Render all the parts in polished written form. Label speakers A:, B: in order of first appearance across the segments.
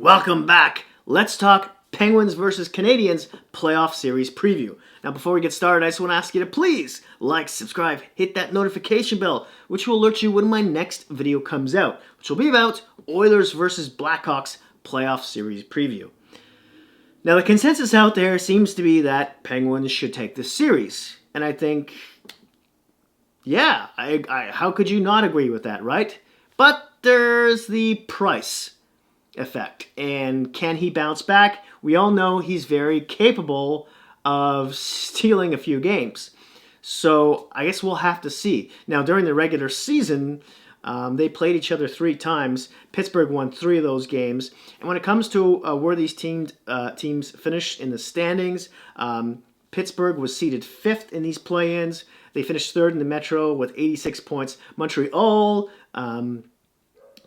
A: Welcome back. Let's talk Penguins versus Canadiens playoff series preview. Now, before we get started, I just want to ask you to please like, subscribe, hit that notification bell, which will alert you when my next video comes out, which will be about Oilers versus Blackhawks playoff series preview. Now, the consensus out there seems to be that Penguins should take this series. And I think, yeah, how could you not agree with that, right? But there's the price effect. And can he bounce back? We all know he's very capable of stealing a few games. So I guess we'll have to see. Now, during the regular season, they played each other 3 times. Pittsburgh won 3 of those games. And when it comes to where these teams finished in the standings, Pittsburgh was seeded 5th in these play-ins. They finished 3rd in the Metro with 86 points. Montreal,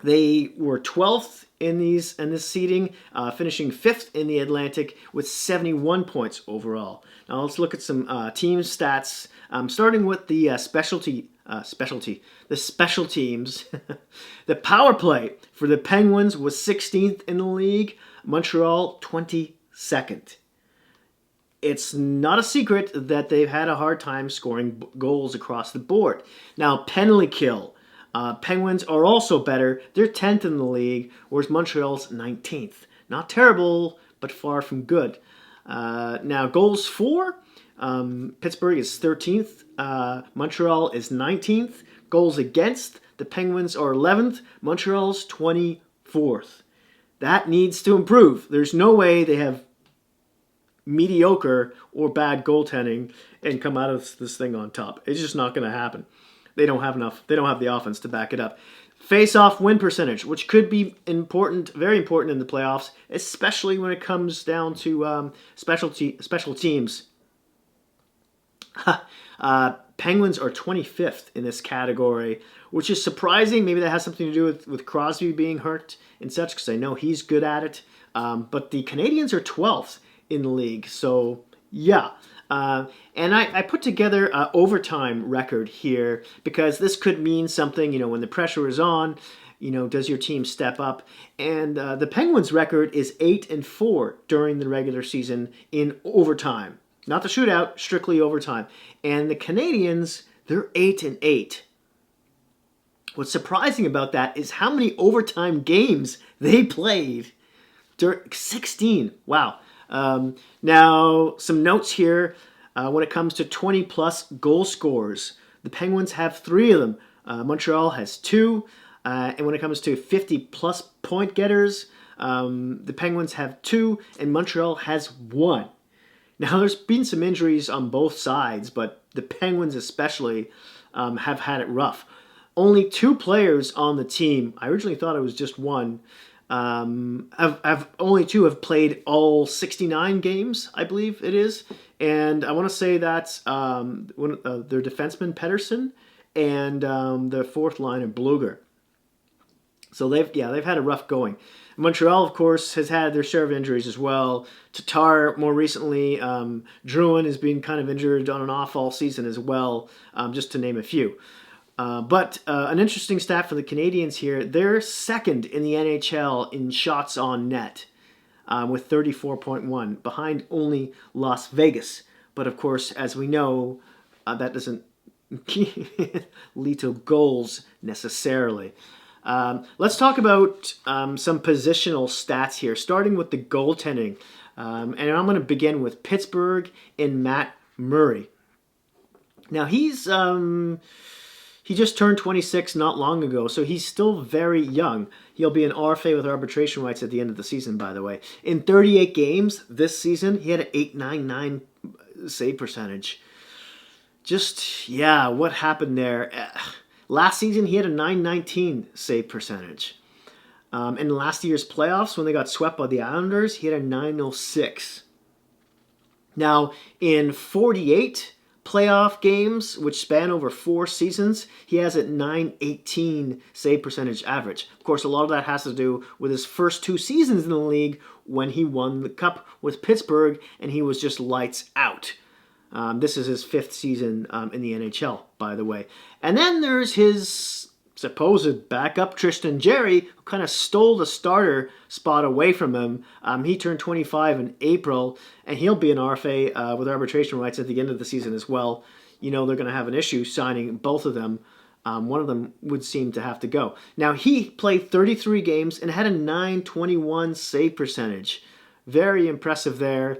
A: they were 12th in this seeding, finishing 5th in the Atlantic with 71 points overall. Now let's look at some team stats, starting with the special teams. The power play for the Penguins was 16th in the league. Montreal 22nd. It's not a secret that they've had a hard time scoring goals across the board. Now, penalty kill. Penguins are also better. They're 10th in the league, whereas Montreal's 19th. Not terrible, but far from good. Now, goals for, Pittsburgh is 13th. Montreal is 19th. Goals against, the Penguins are 11th. Montreal's 24th. That needs to improve. There's no way they have mediocre or bad goaltending and come out of this thing on top. It's just not going to happen. They don't have enough. They don't have the offense to back it up. Face-off win percentage, which could be important, very important in the playoffs, especially when it comes down to special teams. Penguins are 25th in this category, which is surprising. Maybe that has something to do with Crosby being hurt and such, because I know he's good at it. But the Canadiens are 12th in the league, so yeah. And I put together an overtime record here because this could mean something, when the pressure is on, does your team step up? And the Penguins' record is 8-4 during the regular season in overtime. Not the shootout, strictly overtime. And the Canadiens, they're 8-8. What's surprising about that is how many overtime games they played. 16. Wow. Now, some notes here. When it comes to 20-plus goal scorers, the Penguins have 3 of them. Montreal has 2. And when it comes to 50-plus point getters, the Penguins have 2, and Montreal has 1. Now, there's been some injuries on both sides, but the Penguins especially have had it rough. Only 2 players on the team, I originally thought it was just 1, only 2 have played all 69 games, I believe it is. And I want to say that's their defenseman Pedersen and the 4th line of Bluger. So they've had a rough going. Montreal, of course, has had their share of injuries as well. Tatar more recently. Drouin has been kind of injured on and off all season as well, just to name a few. But an interesting stat for the Canadiens here, they're 2nd in the NHL in shots on net with 34.1, behind only Las Vegas. But of course, as we know, that doesn't lead to goals necessarily. Let's talk about some positional stats here, starting with the goaltending. And I'm going to begin with Pittsburgh and Matt Murray. Now, he just turned 26 not long ago, so he's still very young. He'll be an RFA with arbitration rights at the end of the season, by the way. In 38 games this season, he had an .899 save percentage. What happened there? Last season, he had a .919 save percentage. In last year's playoffs, when they got swept by the Islanders, he had a .906. Now, in 48 playoff games, which span over 4 seasons, he has a .918 save percentage average. Of course, a lot of that has to do with his first 2 seasons in the league when he won the Cup with Pittsburgh, and he was just lights out. This is his 5th season in the NHL, by the way. And then there's his supposed backup, Tristan Jarry, who kind of stole the starter spot away from him. He turned 25 in April, and he'll be an RFA with arbitration rights at the end of the season as well. They're going to have an issue signing both of them. One of them would seem to have to go. Now, he played 33 games and had a .921 save percentage. Very impressive there.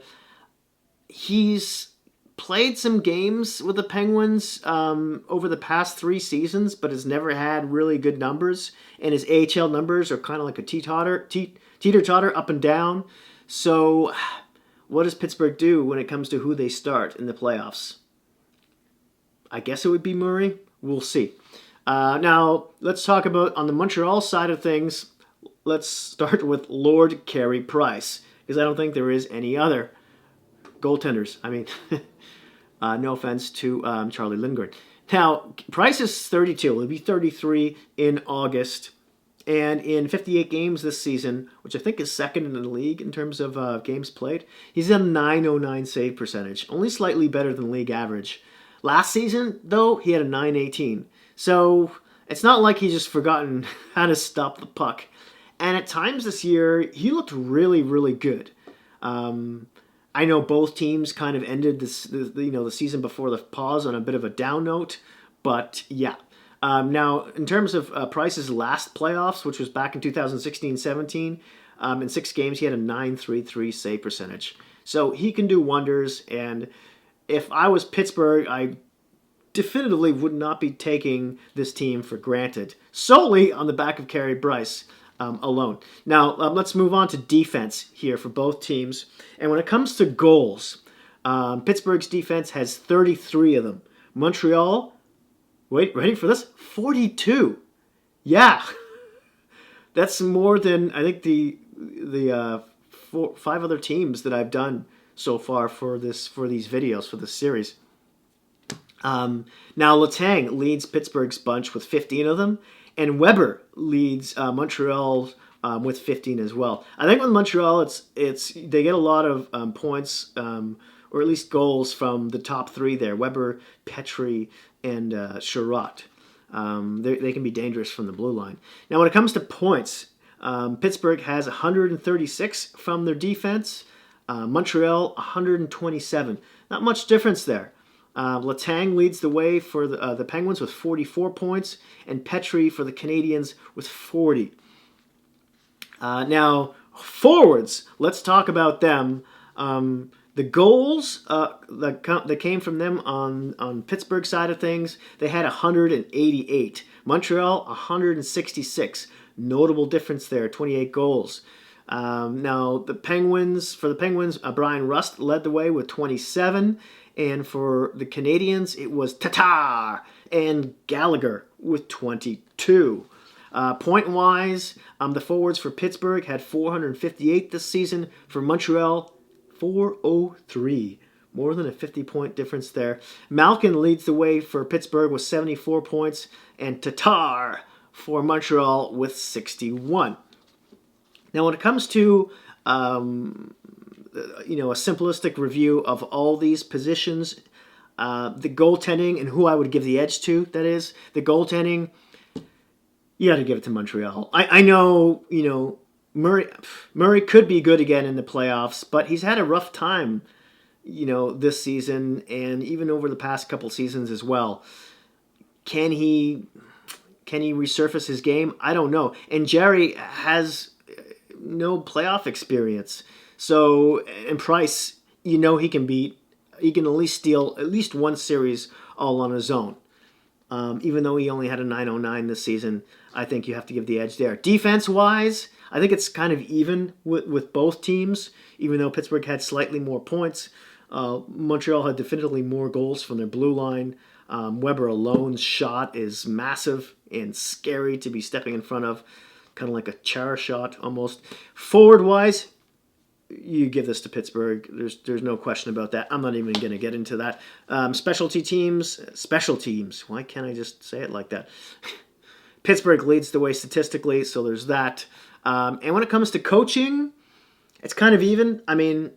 A: He's played some games with the Penguins over the past 3 seasons, but has never had really good numbers. And his AHL numbers are kind of like a teeter-totter, up and down. So what does Pittsburgh do when it comes to who they start in the playoffs? I guess it would be Murray. We'll see. Now, let's talk about on the Montreal side of things. Let's start with Lord Carey Price, because I don't think there is any other goaltenders. I mean, no offense to Charlie Lindgren. Now, Price is 32. He'll be 33 in August. And in 58 games this season, which I think is second in the league in terms of games played, he's a .909 save percentage, only slightly better than league average. Last season, though, he had a .918. So it's not like he's just forgotten how to stop the puck. And at times this year, he looked really, really good. I know both teams kind of ended the season before the pause on a bit of a down note, but yeah. Now, in terms of Price's last playoffs, which was back in 2016-17, in 6 games he had a .933 save percentage. So he can do wonders, and if I was Pittsburgh, I definitively would not be taking this team for granted, solely on the back of Carey Price alone. Now, let's move on to defense here for both teams. And when it comes to goals, Pittsburgh's defense has 33 of them. Montreal, wait, ready for this? 42. Yeah. That's more than, I think, the 5 other teams that I've done so far for these videos, for this series. Now, Letang leads Pittsburgh's bunch with 15 of them, and Weber leads Montreal with 15 as well. I think with Montreal, they get a lot of points, or at least goals from the top 3 there: Weber, Petrie, and Sherratt. They can be dangerous from the blue line. Now, when it comes to points, Pittsburgh has 136 from their defense. Montreal, 127. Not much difference there. Letang leads the way for the Penguins with 44 points, and Petrie for the Canadiens with 40. Now, forwards, let's talk about them. The goals that came from them on Pittsburgh side of things, they had 188. Montreal, 166. Notable difference there, 28 goals. Now, for the Penguins, Brian Rust led the way with 27. And for the Canadiens, it was Tatar and Gallagher with 22. Point-wise, the forwards for Pittsburgh had 458 this season. For Montreal, 403. More than a 50-point difference there. Malkin leads the way for Pittsburgh with 74 points, and Tatar for Montreal with 61. Now, when it comes to a simplistic review of all these positions, the goaltending and who I would give the edge to, that is, the goaltending, you got to give it to Montreal. I know, Murray could be good again in the playoffs, but he's had a rough time, this season and even over the past couple seasons as well. Can he resurface his game? I don't know. And Jarry has no playoff experience. So, and Price, he can at least steal at least one series all on his own. Even though he only had a .909 this season, I think you have to give the edge there. Defense-wise, I think it's kind of even with both teams, even though Pittsburgh had slightly more points. Montreal had definitively more goals from their blue line. Weber alone's shot is massive and scary to be stepping in front of, kind of like a Chara shot almost. Forward-wise, you give this to Pittsburgh. There's no question about that. I'm not even going to get into that. Special teams. Why can't I just say it like that? Pittsburgh leads the way statistically, so there's that. And when it comes to coaching, it's kind of even. I mean,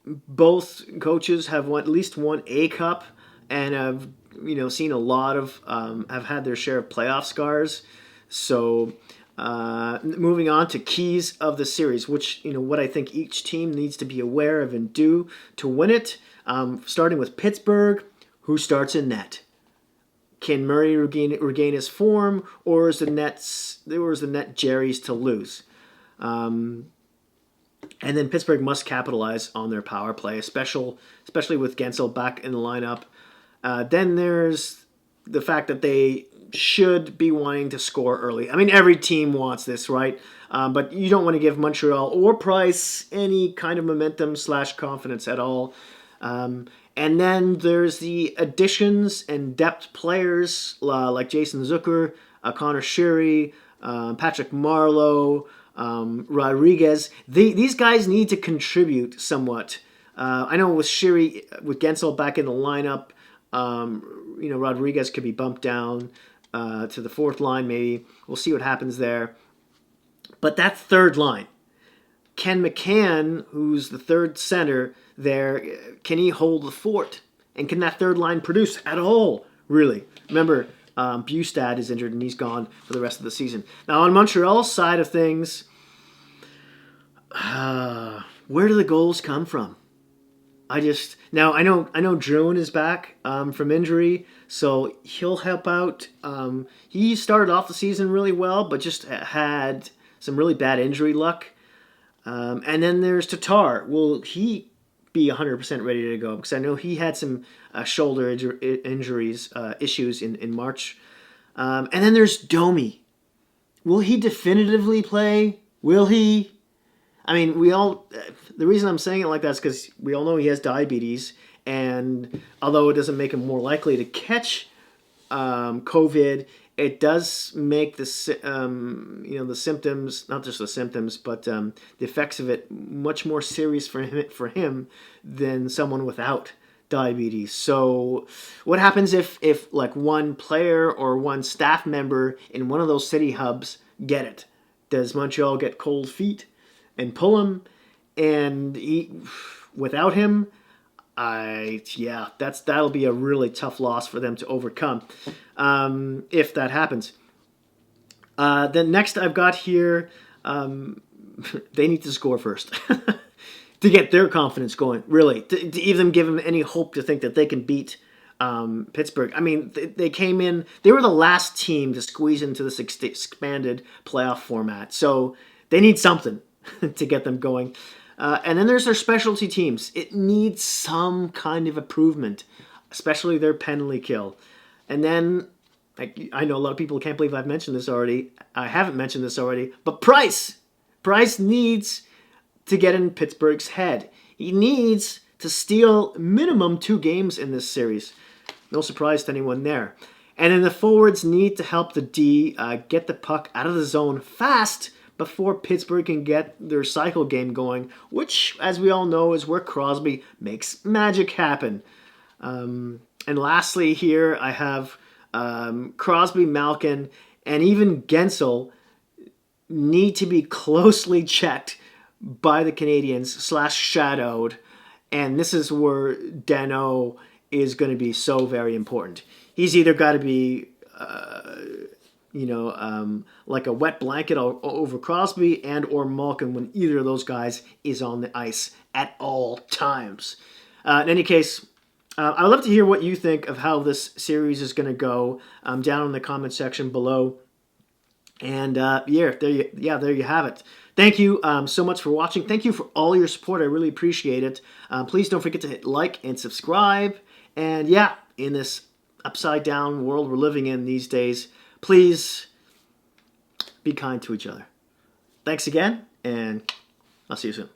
A: both coaches have at least won a cup, and have seen a lot of have had their share of playoff scars. So moving on to keys of the series, which what I think each team needs to be aware of and do to win it. Starting with Pittsburgh, who starts in net? Can Murray regain his form, or is the net Jerry's to lose? And then Pittsburgh must capitalize on their power play, especially with Gensel back in the lineup. Then there's the fact that they should be wanting to score early. I mean, every team wants this, right? But you don't want to give Montreal or Price any kind of momentum / confidence at all. And then there's the additions and depth players like Jason Zucker, Connor Sheary, Patrick Marleau, Rodriguez. These guys need to contribute somewhat. I know with Sheary, with Gensel back in the lineup, Rodriguez could be bumped down to the fourth line maybe. We'll see what happens there. But that third line, Ken McCann, who's the third center there, can he hold the fort? And can that third line produce at all, really? Remember, Bustad is injured and he's gone for the rest of the season. Now, on Montreal's side of things, where do the goals come from? I know Drone is back from injury, so he'll help out. He started off the season really well, but just had some really bad injury luck. And then there's Tatar. Will he be 100% ready to go? Because I know he had some shoulder injuries issues in March. And then there's Domi. Will he definitively play? Will he? I mean, the reason I'm saying it like that is because we all know he has diabetes, and although it doesn't make him more likely to catch COVID, it does make the symptoms, not just the symptoms, but the effects of it much more serious for him than someone without diabetes. So what happens if like one player or one staff member in one of those city hubs get it? Does Montreal get cold feet and pull him? And without him, that'll be a really tough loss for them to overcome if that happens. Then next I've got here, they need to score first to get their confidence going, really, to even give them any hope to think that they can beat Pittsburgh. I mean, they came in, they were the last team to squeeze into this expanded playoff format, so they need something to get them going. And then there's their specialty teams. It needs some kind of improvement, especially their penalty kill. And then, I know a lot of people can't believe I've mentioned this already. I haven't mentioned this already, but Price. Price needs to get in Pittsburgh's head. He needs to steal minimum 2 games in this series. No surprise to anyone there. And then the forwards need to help the D get the puck out of the zone fast before Pittsburgh can get their cycle game going, which, as we all know, is where Crosby makes magic happen. And lastly here, I have Crosby, Malkin, and even Gensel need to be closely checked by the Canadiens / shadowed, and this is where Danault is going to be so very important. He's either got to be like a wet blanket over Crosby and or Malkin when either of those guys is on the ice at all times. In any case, I'd love to hear what you think of how this series is going to go down in the comment section below. And there you have it. Thank you so much for watching. Thank you for all your support. I really appreciate it. Please don't forget to hit like and subscribe. And in this upside down world we're living in these days, please be kind to each other. Thanks again, and I'll see you soon.